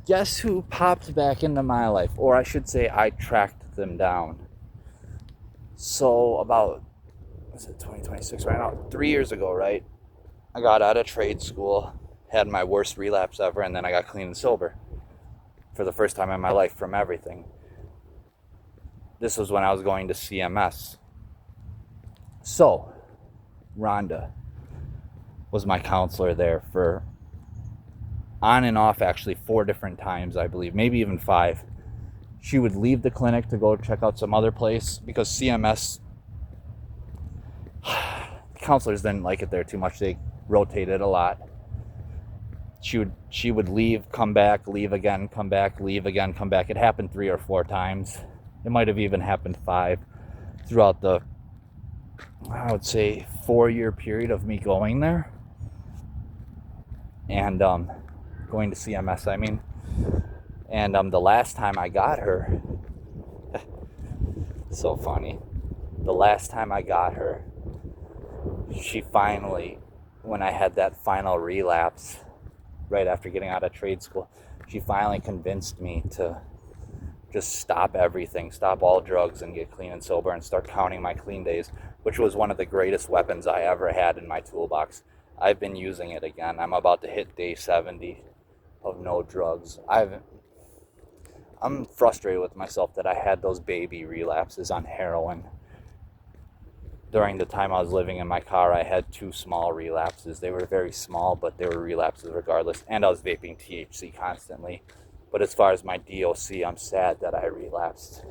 guess who popped back into my life? Or I should say I tracked them down. So about, was it 2026 right now? 3 years ago, right? I got out of trade school, had my worst relapse ever, and then I got clean and sober for the first time in my life from everything. This was when I was going to CMS. So, Rhonda was my counselor there for on and off, actually 4 different times, I believe, maybe even 5. She would leave the clinic to go check out some other place because CMS counselors didn't like it there too much. They rotated a lot. She would leave, come back, leave again, come back, leave again, come back. It happened 3 or 4 times. It might have even happened 5 throughout the, I would say, 4-year period of me going there and going to CMS, I mean. And the last time I got her, so funny, the last time I got her, she finally, when I had that final relapse right after getting out of trade school, she finally convinced me to just stop everything, stop all drugs and get clean and sober and start counting my clean days, which was one of the greatest weapons I ever had in my toolbox. I've been using it again. I'm about to hit day 70 of no drugs. I'm frustrated with myself that I had those baby relapses on heroin. During the time I was living in my car, I had 2 small relapses. They were very small, but they were relapses regardless. And I was vaping THC constantly. But as far as my DOC, I'm sad that I relapsed.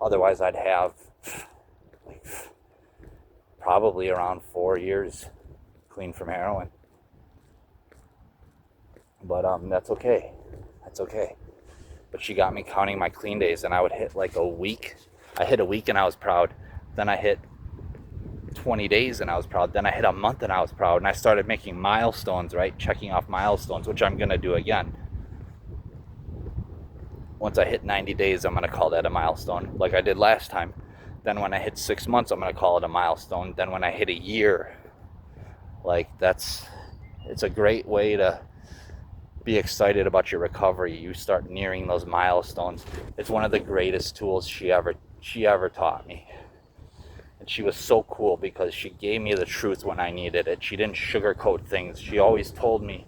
Otherwise, I'd have like probably around 4 years clean from heroin. But that's okay. That's okay. But she got me counting my clean days, and I would hit like a week. I hit a week and I was proud. Then I hit 20 days and I was proud. Then I hit a month and I was proud. And I started making milestones, right? Checking off milestones, which I'm going to do again. Once I hit 90 days, I'm going to call that a milestone, like I did last time. Then when I hit 6 months, I'm going to call it a milestone. Then when I hit a year, like it's a great way to be excited about your recovery. You start nearing those milestones. It's one of the greatest tools she ever taught me. And she was so cool because she gave me the truth when I needed it. She didn't sugarcoat things. She always told me,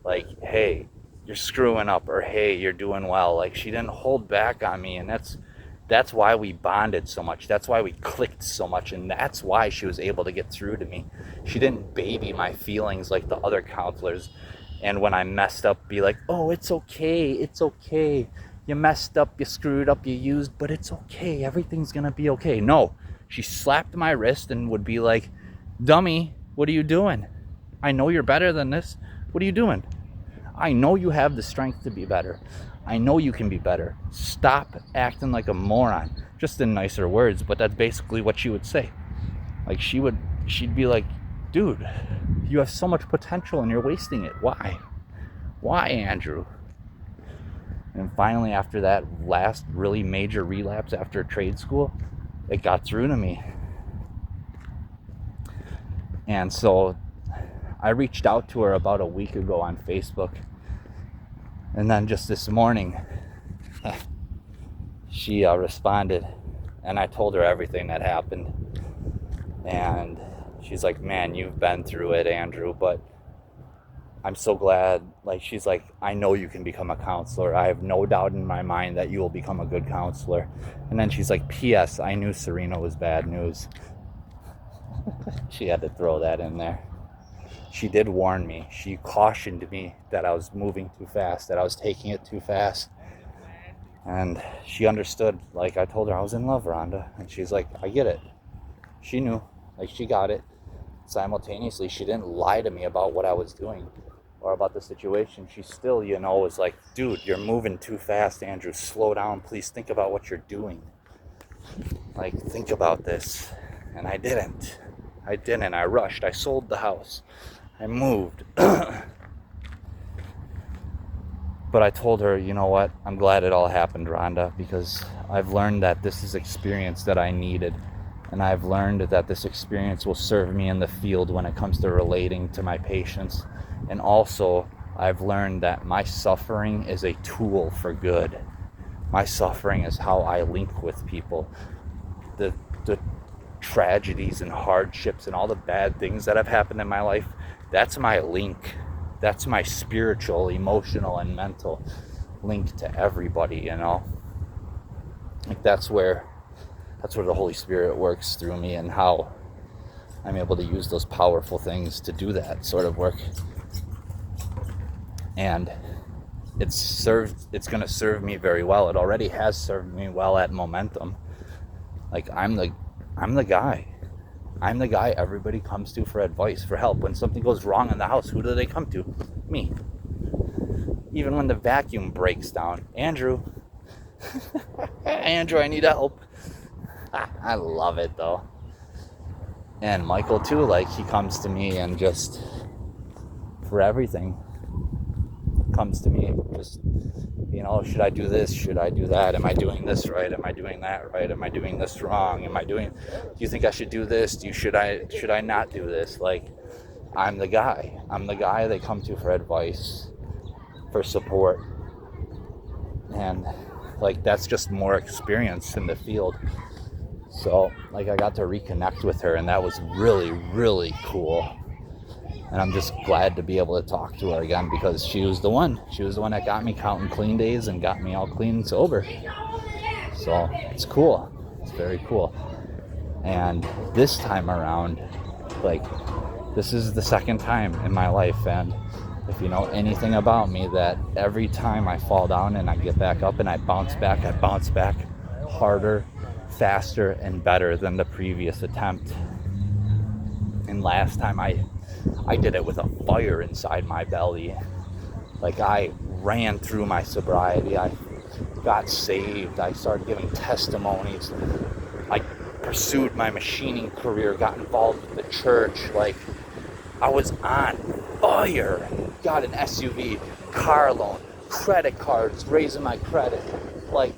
like, hey, you're screwing up, or hey, you're doing well. Like, she didn't hold back on me, and that's why we bonded so much. That's why we clicked so much, and that's why she was able to get through to me. She didn't baby my feelings like the other counselors. And when I messed up, be like, oh, it's okay, it's okay. You messed up, you screwed up, you used, but it's okay. Everything's gonna be okay. No, she slapped my wrist and would be like, dummy, what are you doing? I know you're better than this. What are you doing? I know you have the strength to be better. I know you can be better. Stop acting like a moron. Just in nicer words, but that's basically what she would say. Like, she'd be like, dude, you have so much potential and you're wasting it. Why, Andrew? And finally, after that last really major relapse after trade school, it got through to me. And so I reached out to her about a week ago on Facebook. And then just this morning, she responded. And I told her everything that happened. And she's like, man, you've been through it, Andrew, but I'm so glad. Like, she's like, I know you can become a counselor. I have no doubt in my mind that you will become a good counselor. And then she's like, P.S. I knew Serena was bad news. She had to throw that in there. She did warn me. She cautioned me that I was moving too fast, that I was taking it too fast. And she understood. Like, I told her I was in love, Rhonda. And she's like, I get it. She knew. Like, she got it. Simultaneously, she didn't lie to me about what I was doing or about the situation. She still, was like, dude, you're moving too fast, Andrew. Slow down, please. Think about what you're doing. Like, think about this. And I didn't. I rushed. I sold the house. I moved. But I told her, you know what? I'm glad it all happened, Rhonda, because I've learned that this is experience that I needed. And I've learned that this experience will serve me in the field when it comes to relating to my patients. And also, I've learned that my suffering is a tool for good. My suffering is how I link with people. The tragedies and hardships and all the bad things that have happened in my life, that's my link. That's my spiritual, emotional, and mental link to everybody, you know? Like that's where the Holy Spirit works through me, and how I'm able to use those powerful things to do that sort of work. And it's going to serve me very well. It already has served me well at Momentum. Like I'm the guy. I'm the guy everybody comes to for advice, for help. When something goes wrong in the house, who do they come to? Me. Even when the vacuum breaks down, Andrew. Andrew, I need help. I love it though. And Michael too, like he comes to me and just for everything comes to me, just, you know, should I do this? Should I do that? Am I doing this right? Am I doing that right? Am I doing this wrong? Do you think I should do this? Should I not do this? Like, I'm the guy they come to for advice, for support. And like, that's just more experience in the field. So like, I got to reconnect with her, and that was really, really cool. And I'm just glad to be able to talk to her again, because she was the one that got me counting clean days and got me all clean and sober. So it's cool. It's very cool. And this time around, like, this is the second time in my life, and if you know anything about me, that every time I fall down and I get back up and I bounce back harder, faster, and better than the previous attempt. And last time I did it with a fire inside my belly. Like, I ran through my sobriety. I got saved. I started giving testimonies. I pursued my machining career, got involved with the church. Like, I was on fire. Got an SUV, car loan, credit cards, raising my credit. Like,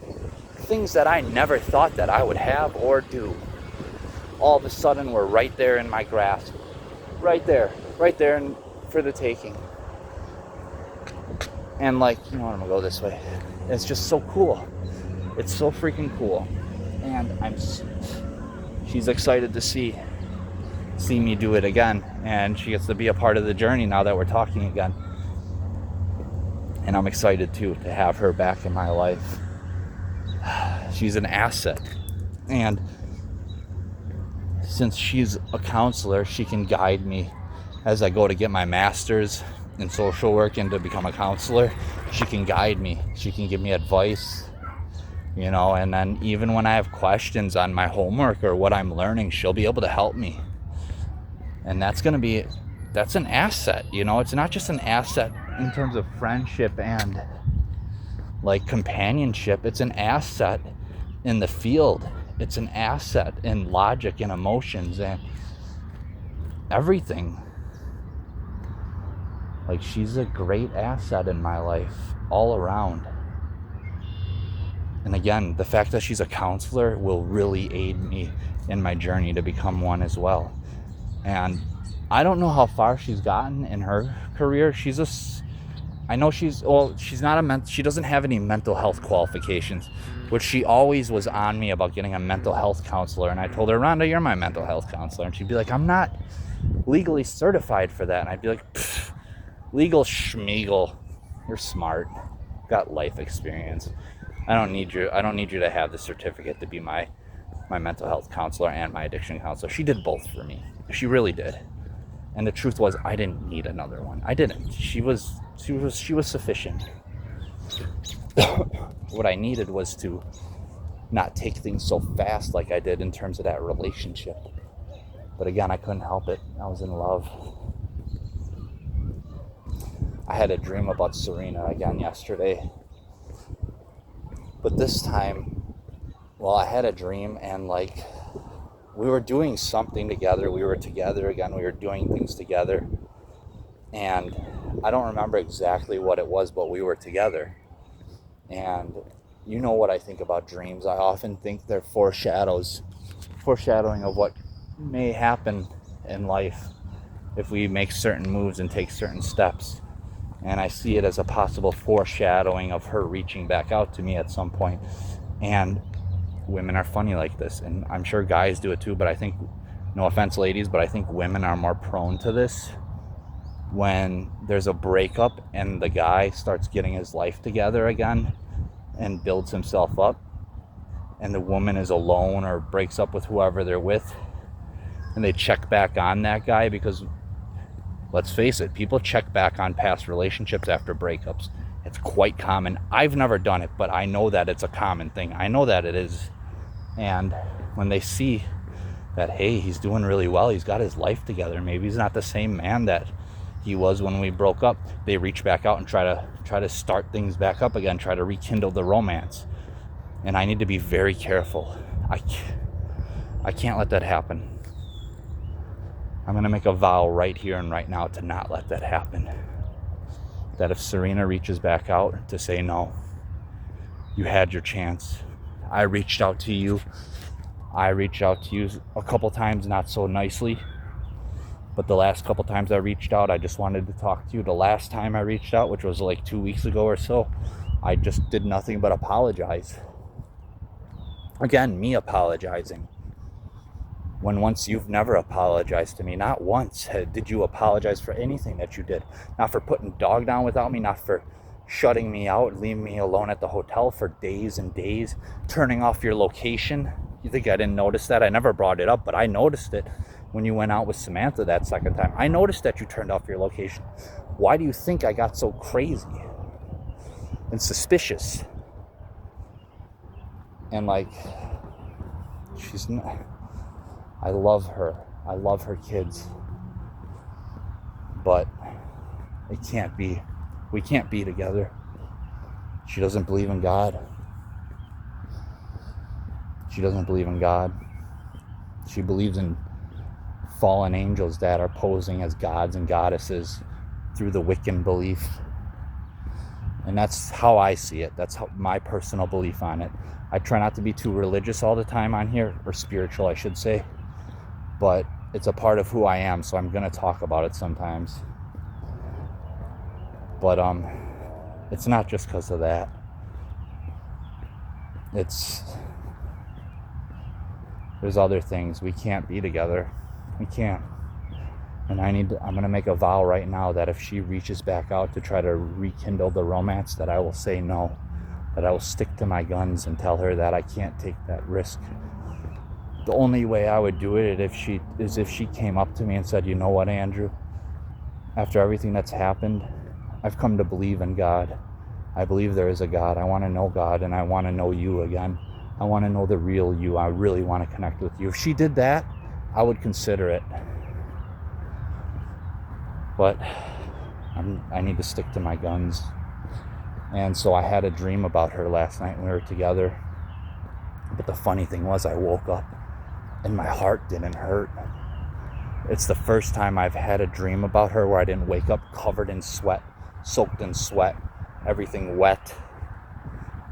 things that I never thought that I would have or do, all of a sudden were right there in my grasp. Right there and for the taking. And like, you know what, I'm gonna go this way. It's just so cool. It's so freaking cool. And she's excited to see me do it again, and she gets to be a part of the journey now that we're talking again. And I'm excited too to have her back in my life. She's an asset, and since she's a counselor, she can guide me as I go to get my master's in social work and to become a counselor. She can guide me. She can give me advice, you know, and then even when I have questions on my homework or what I'm learning, she'll be able to help me. And that's an asset, you know. It's not just an asset in terms of friendship and like companionship. It's an asset in the field. It's an asset in logic and emotions and everything. Like, she's a great asset in my life all around. And again, the fact that she's a counselor will really aid me in my journey to become one as well. And I don't know how far she's gotten in her career. She doesn't have any mental health qualifications, which she always was on me about getting a mental health counselor. And I told her, Rhonda, you're my mental health counselor. And she'd be like, I'm not legally certified for that. And I'd be like, legal schmeagle. You're smart. Got life experience. I don't need you to have the certificate to be my mental health counselor and my addiction counselor. She did both for me. She really did. And the truth was, I didn't need another one. I didn't. She was sufficient. What I needed was to not take things so fast like I did in terms of that relationship. But again, I couldn't help it. I was in love. I had a dream about Serena again yesterday. But this time, well, I had a dream and like, we were doing something together. We were together again. We were doing things together. And I don't remember exactly what it was, but we were together. And you know what I think about dreams. I often think they're foreshadowing of what may happen in life if we make certain moves and take certain steps. And I see it as a possible foreshadowing of her reaching back out to me at some point. And women are funny like this, and I'm sure guys do it too, but I think, no offense ladies, but I think women are more prone to this. When there's a breakup and the guy starts getting his life together again and builds himself up, and the woman is alone or breaks up with whoever they're with, and they check back on that guy, because let's face it, people check back on past relationships after breakups. It's quite common. I've never done it, but I know that it's a common thing. I know that it is. And when they see that, hey, he's doing really well, he's got his life together, maybe he's not the same man that he was when we broke up, they reach back out and try to start things back up again, try to rekindle the romance. And I need to be very careful. I can't let that happen. I'm going to make a vow right here and right now to not let that happen. That if Serena reaches back out to say, no, you had your chance. I reached out to you a couple times, not so nicely. But the last couple times I reached out, I just wanted to talk to you. The last time I reached out, which was like 2 weeks ago or so, I just did nothing but apologize. Again, me apologizing. When once you've never apologized to me. Not once did you apologize for anything that you did. Not for putting dog down without me, not for shutting me out, leaving me alone at the hotel for days and days, turning off your location. You think I didn't notice that? I never brought it up, but I noticed it when you went out with Samantha that second time. I noticed that you turned off your location. Why do you think I got so crazy and suspicious? And like, she's not... I love her. I love her kids. But it can't be. We can't be together. She doesn't believe in God. She doesn't believe in God. She believes in fallen angels that are posing as gods and goddesses through the Wiccan belief. And that's how I see it. That's my personal belief on it. I try not to be too religious all the time on here, or spiritual, I should say. But it's a part of who I am, so I'm going to talk about it sometimes. But it's not just because of that. There's other things. We can't be together. We can't. And I'm going to make a vow right now that if she reaches back out to try to rekindle the romance, that I will say no. That I will stick to my guns and tell her that I can't take that risk. The only way I would do it is if she came up to me and said, you know what, Andrew? After everything that's happened, I've come to believe in God. I believe there is a God. I want to know God, and I want to know you again. I want to know the real you. I really want to connect with you. If she did that, I would consider it. But I need to stick to my guns. And so I had a dream about her last night when we were together. But the funny thing was, I woke up and my heart didn't hurt. It's the first time I've had a dream about her where I didn't wake up covered in sweat, soaked in sweat, everything wet,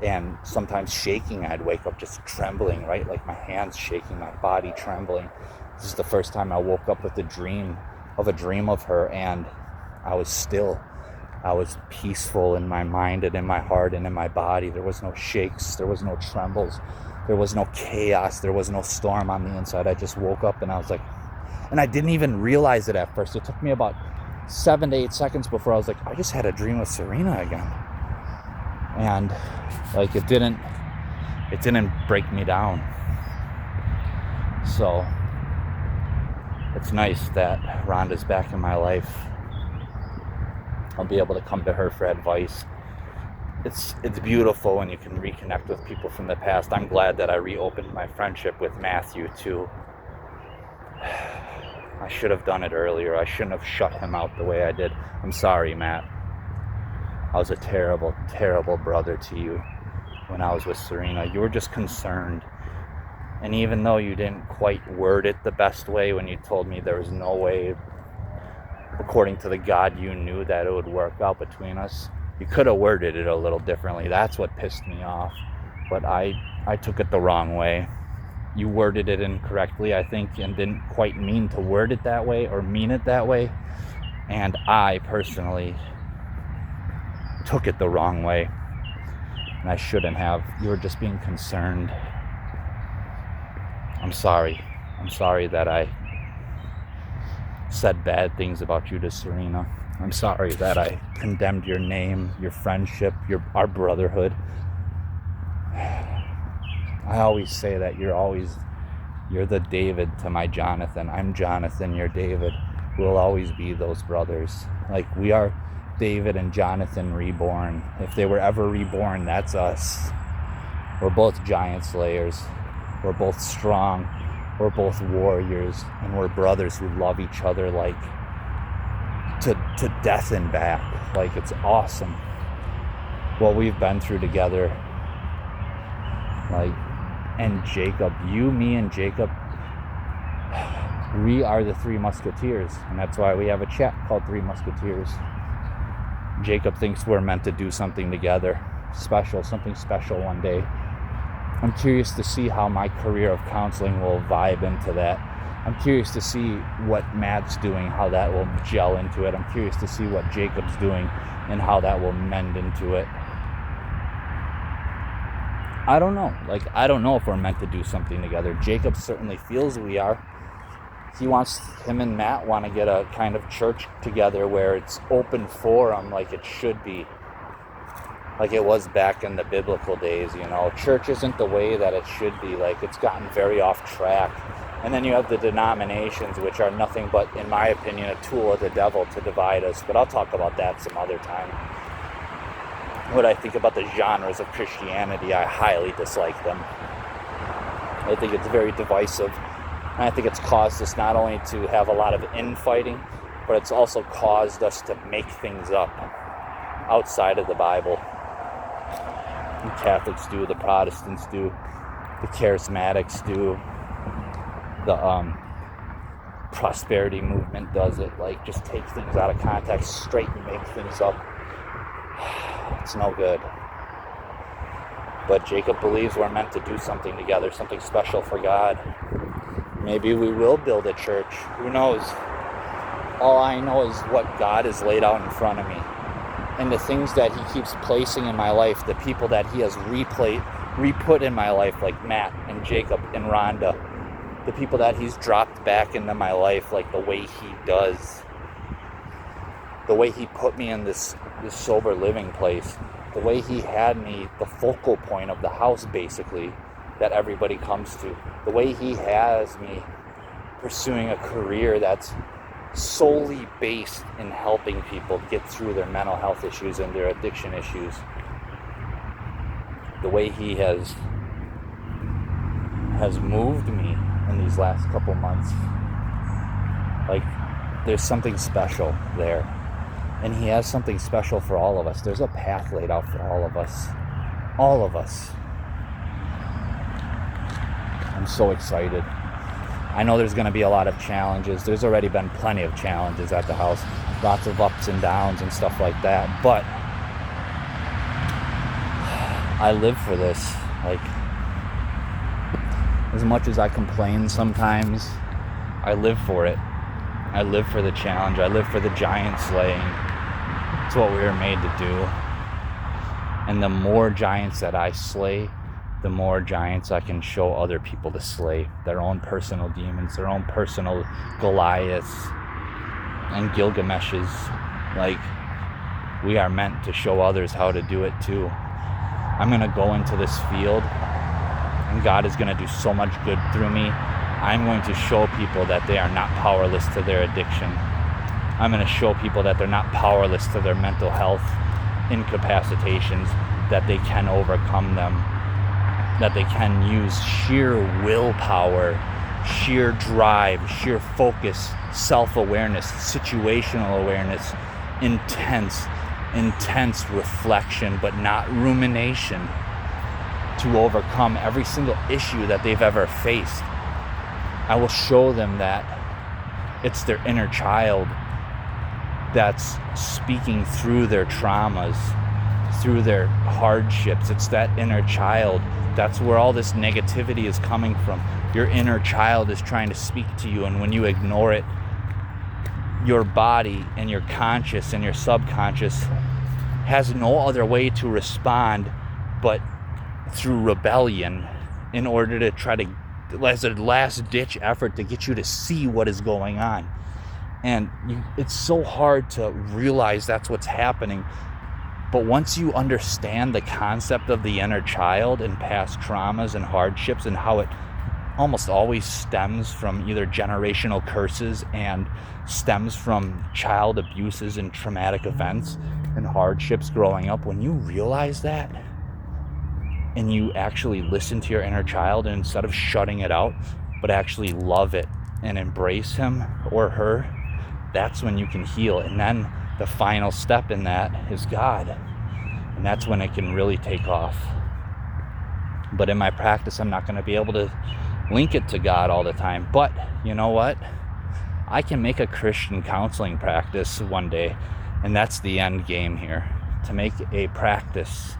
and sometimes shaking. I'd wake up just trembling, right? Like my hands shaking, my body trembling. This is the first time I woke up with a dream of her, and I was still. I was peaceful in my mind and in my heart and in my body. There was no shakes, there was no trembles, there was no chaos, there was no storm on the inside. I just woke up and I was like, and I didn't even realize it at first. It took me about 7 to 8 seconds before I was like, I just had a dream with Serena again. And like it didn't break me down. So it's nice that Rhonda's back in my life. I'll be able to come to her for advice. It's beautiful when you can reconnect with people from the past. I'm glad that I reopened my friendship with Matthew too. I should have done it earlier. I shouldn't have shut him out the way I did. I'm sorry, Matt. I was a terrible, terrible brother to you when I was with Serena. You were just concerned. And even though you didn't quite word it the best way when you told me there was no way, according to the God you knew, that it would work out between us, you could have worded it a little differently. That's what pissed me off. But I took it the wrong way. You worded it incorrectly, I think, and didn't quite mean to word it that way or mean it that way. And I personally took it the wrong way. And I shouldn't have. You were just being concerned. I'm sorry. I'm sorry that I said bad things about you to Serena. I'm sorry that I condemned your name, your friendship, our brotherhood. I always say that you're the David to my Jonathan. I'm Jonathan, you're David. We'll always be those brothers. Like, we are David and Jonathan reborn. If they were ever reborn, that's us. We're both giant slayers. We're both strong. We're both warriors. And we're brothers who love each other like to death and back. Like, it's awesome what we've been through together. Like, and Jacob, you, me, and Jacob, we are the Three Musketeers. And that's why we have a chat called Three Musketeers. Jacob thinks we're meant to do something together, something special one day. I'm curious to see how my career of counseling will vibe into that. I'm curious to see what Matt's doing, how that will gel into it. I'm curious to see what Jacob's doing and how that will mend into it. I don't know. Like, I don't know if we're meant to do something together. Jacob certainly feels we are. Him and Matt want to get a kind of church together where it's open forum like it should be. Like it was back in the biblical days, you know. Church isn't the way that it should be. Like, it's gotten very off track. And then you have the denominations, which are nothing but, in my opinion, a tool of the devil to divide us. But I'll talk about that some other time. What I think about the genres of Christianity, I highly dislike them. I think it's very divisive. And I think it's caused us not only to have a lot of infighting, but it's also caused us to make things up outside of the Bible. The Catholics do, the Protestants do, the Charismatics do, the prosperity movement does it. Like, just take things out of context straight and make things up. It's no good. But Jacob believes we're meant to do something together, something special for God. Maybe we will build a church. Who knows? All I know is what God has laid out in front of me. And the things that he keeps placing in my life, the people that he has re-put in my life, like Matt and Jacob and Rhonda, the people that he's dropped back into my life, like the way he does, the way he put me in this sober living place, the way he had me the focal point of the house, basically, that everybody comes to, the way he has me pursuing a career that's solely based in helping people get through their mental health issues and their addiction issues. The way he has moved me in these last couple months. Like, there's something special there. And he has something special for all of us. There's a path laid out for all of us. All of us. I'm so excited. I know there's going to be a lot of challenges. There's already been plenty of challenges at the house. Lots of ups and downs and stuff like that. But I live for this. Like, as much as I complain sometimes, I live for it. I live for the challenge. I live for the giant slaying. It's what we were made to do. And the more giants that I slay, the more giants I can show other people to slay. Their own personal demons, their own personal Goliaths and Gilgameshes. Like, we are meant to show others how to do it too. I'm going to go into this field, and God is going to do so much good through me. I'm going to show people that they are not powerless to their addiction. I'm going to show people that they're not powerless to their mental health incapacitations, that they can overcome them, that they can use sheer willpower, sheer drive, sheer focus, self-awareness, situational awareness, intense reflection, but not rumination, to overcome every single issue that they've ever faced. I will show them that it's their inner child that's speaking through their traumas, through their hardships. It's that inner child. That's where all this negativity is coming from. Your inner child is trying to speak to you, and when you ignore it, your body and your conscious and your subconscious has no other way to respond but through rebellion, in order to try to, as a last ditch effort, to get you to see what is going on. And it's so hard to realize that's what's happening. But once you understand the concept of the inner child and past traumas and hardships, and how it almost always stems from either generational curses and stems from child abuses and traumatic events and hardships growing up, when you realize that and you actually listen to your inner child, and instead of shutting it out, but actually love it and embrace him or her, that's when you can heal. And then the final step in that is God. And that's when it can really take off. But in my practice, I'm not going to be able to link it to God all the time. But you know what? I can make a Christian counseling practice one day. And that's the end game here. To make a practice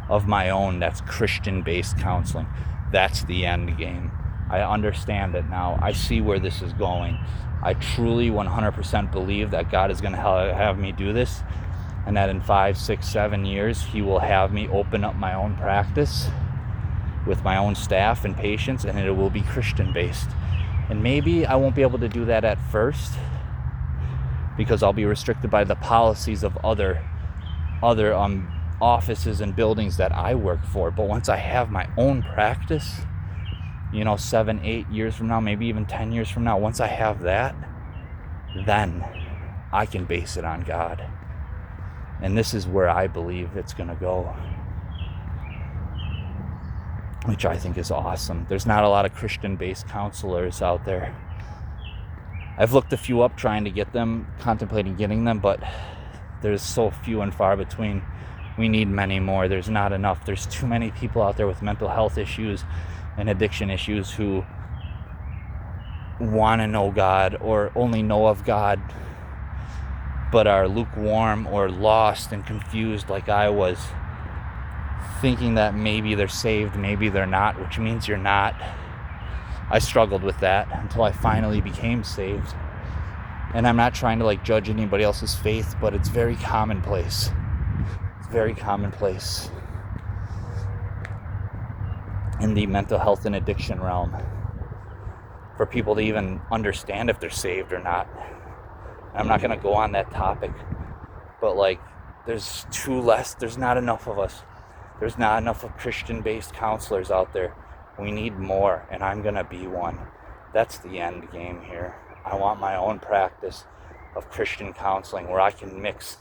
of my own that's Christian-based counseling. That's the end game. I understand it now. I see where this is going. I truly 100% believe that God is going to have me do this, and that in 5, 6, 7 years, he will have me open up my own practice with my own staff and patients, and it will be Christian-based. And maybe I won't be able to do that at first, because I'll be restricted by the policies of other offices and buildings that I work for. But once I have my own practice, 7, 8 years from now, maybe even 10 years from now, once I have that, then I can base it on God. And this is where I believe it's going to go, which I think is awesome. There's not a lot of Christian-based counselors out there. I've looked a few up, trying to get them, contemplating getting them, but there's so few and far between. We need many more. There's not enough. There's too many people out there with mental health issues and addiction issues who want to know God, or only know of God, but are lukewarm or lost and confused like I was, thinking that maybe they're saved, maybe they're not, which means you're not. I struggled with that until I finally became saved. And I'm not trying to judge anybody else's faith, but it's very commonplace. It's very commonplace in the mental health and addiction realm for people to even understand if they're saved or not. I'm not going to go on that topic, but there's not enough of us. There's not enough of Christian-based counselors out there. We need more, and I'm going to be one. That's the end game here. I want my own practice of Christian counseling where I can mix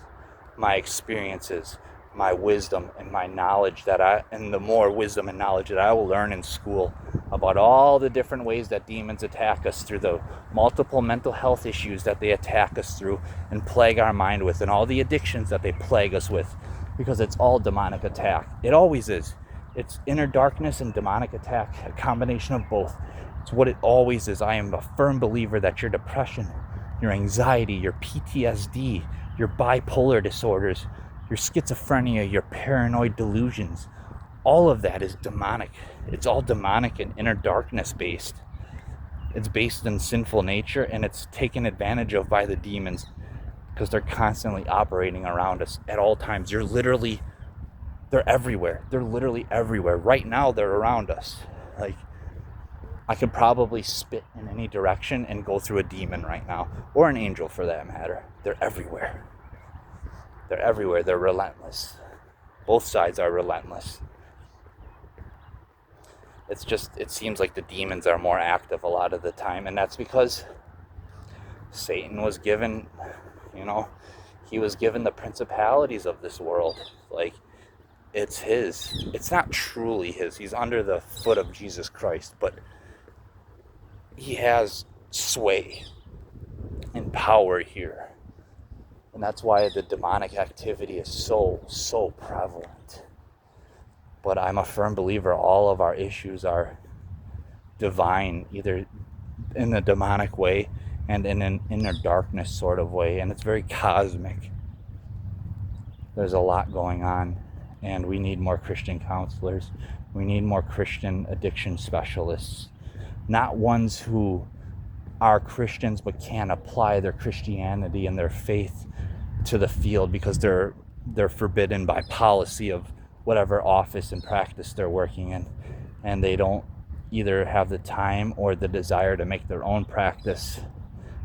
my experiences, my wisdom, and my knowledge and the more wisdom and knowledge that I will learn in school about all the different ways that demons attack us through, the multiple mental health issues that they attack us through and plague our mind with, and all the addictions that they plague us with, because it's all demonic attack. It always is. It's inner darkness and demonic attack, a combination of both. It's what it always is. I am a firm believer that your depression, your anxiety, your PTSD, your bipolar disorders, your schizophrenia, your paranoid delusions, all of that is demonic. It's all demonic and inner darkness based. It's based in sinful nature, and it's taken advantage of by the demons because they're constantly operating around us at all times. They're everywhere. They're literally everywhere. Right now, they're around us. I could probably spit in any direction and go through a demon right now, or an angel for that matter. They're everywhere. They're everywhere. They're relentless. Both sides are relentless. It seems like the demons are more active a lot of the time, and that's because Satan was given, he was given the principalities of this world. It's his. It's not truly his. He's under the foot of Jesus Christ, but he has sway and power here. And that's why the demonic activity is so prevalent. But I'm a firm believer all of our issues are divine, either in a demonic way and in an inner darkness sort of way. And it's very cosmic. There's a lot going on. And we need more Christian counselors. We need more Christian addiction specialists. Not ones who are Christians but can't apply their Christianity and their faith to the field because they're they're forbidden by policy of whatever office and practice they're working in, and they don't either have the time or the desire to make their own practice.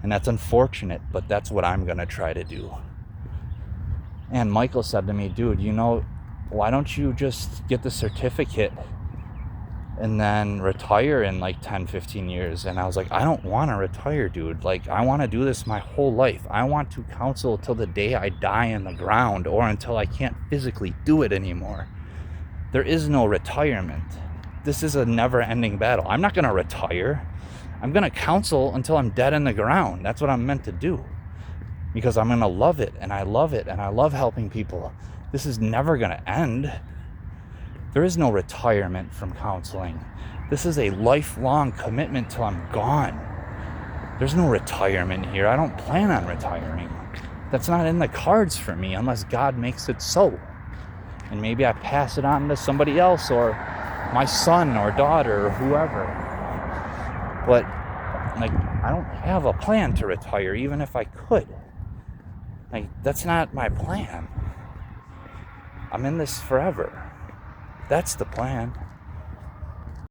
And that's unfortunate, but that's what I'm going to try to do. And Michael said to me, dude, why don't you just get the certificate and then retire in like 10, 15 years? And I was like, I don't want to retire, dude. Like, I want to do this my whole life. I want to counsel till the day I die in the ground, or until I can't physically do it anymore. There is no retirement. This is a never-ending battle. I'm not going to retire. I'm going to counsel until I'm dead in the ground. That's what I'm meant to do. Because I'm going to love it, and I love it, and I love helping people. This is never going to end. There is no retirement from counseling. This is a lifelong commitment till I'm gone. There's no retirement here. I don't plan on retiring. That's not in the cards for me unless God makes it so. And maybe I pass it on to somebody else, or my son or daughter or whoever. But like, I don't have a plan to retire, even if I could. Like, that's not my plan. I'm in this forever. That's the plan.